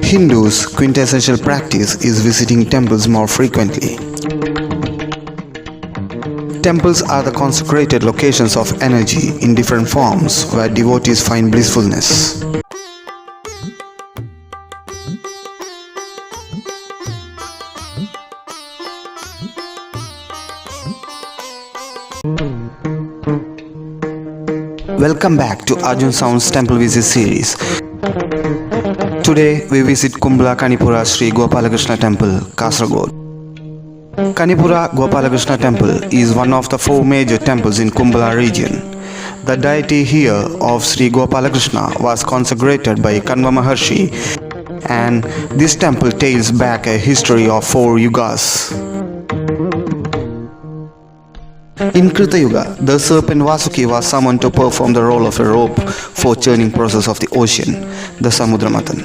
Hindus' quintessential practice is visiting temples more frequently. Temples are the consecrated locations of energy in different forms where devotees find blissfulness. Welcome back to Arjun Sound's Temple Visit series. Today we visit Kumbla Kanipura Sri Gopalakrishna Temple, Kasaragod. Kanipura Gopalakrishna Temple is one of the 4 major temples in Kumbla region. The deity here of Sri Gopalakrishna was consecrated by Kanva Maharshi, and this temple tells back a history of 4 yugas. In Krita Yuga, the serpent Vasuki was summoned to perform the role of a rope for churning process of the ocean, the Samudra Mathan.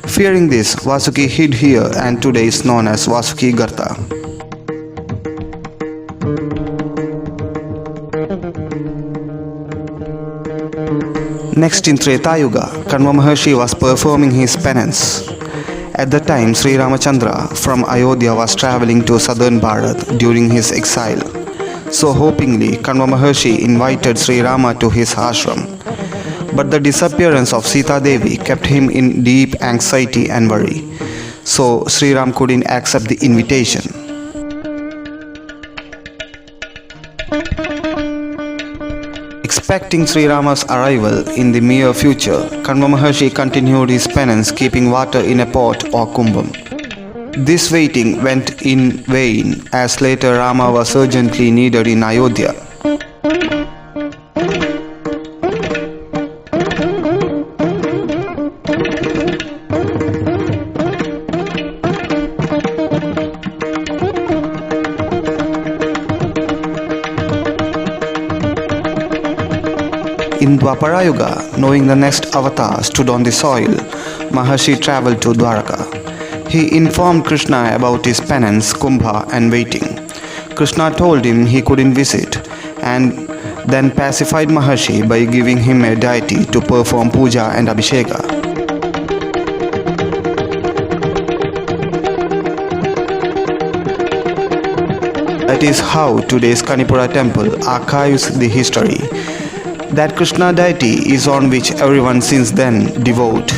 Fearing this, Vasuki hid here and today is known as Vasuki Garta. Next in Treta Yuga, Kanva Maharshi was performing his penance. At the time, Sri Ramachandra from Ayodhya was travelling to southern Bharat during his exile. So hopingly, Kanva Maharshi invited Sri Rama to his ashram. But the disappearance of Sita Devi kept him in deep anxiety and worry. So Sri Ram couldn't accept the invitation. Expecting Sri Rama's arrival in the near future, Kanva Maharshi continued his penance, keeping water in a pot or kumbham. This waiting went in vain, as later Rama was urgently needed in Ayodhya. In Dwapara Yuga, knowing the next avatar stood on the soil, Maharshi travelled to Dwaraka. He informed Krishna about his penance, kumbha and waiting. Krishna told him he couldn't visit and then pacified Maharshi by giving him a deity to perform puja and abhisheka. That is how today's Kanipura temple archives the history. That Krishna deity is on which everyone since then devote.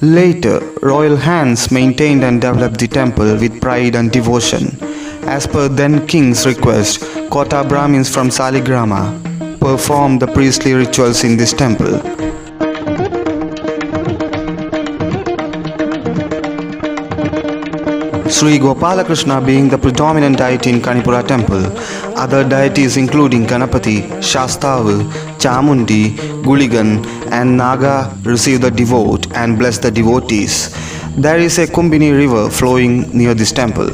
Later, royal hands maintained and developed the temple with pride and devotion. As per then king's request, Kota Brahmins from Saligrama performed the priestly rituals in this temple. Sri Gopalakrishna being the predominant deity in Kanipura temple, other deities including Ganapati, Shastavu, Chamundi, Guligan and Naga receive the devote and bless the devotees. There is a Kumbini river flowing near this temple.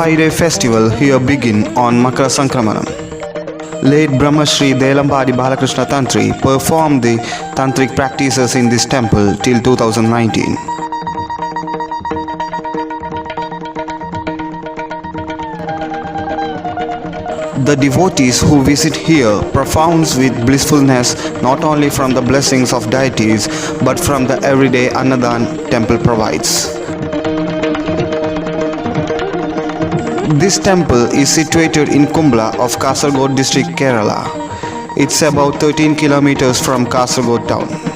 5-day festival here begin on Makara Sankramanam. Late Brahmashri Delambadi Balakrishna Tantri performed the tantric practices in this temple till 2019. The devotees who visit here profounds with blissfulness not only from the blessings of deities but from the everyday Annadan temple provides. This temple is situated in Kumbla of Kasaragod district, Kerala. It's about 13 kilometers from Kasaragod town.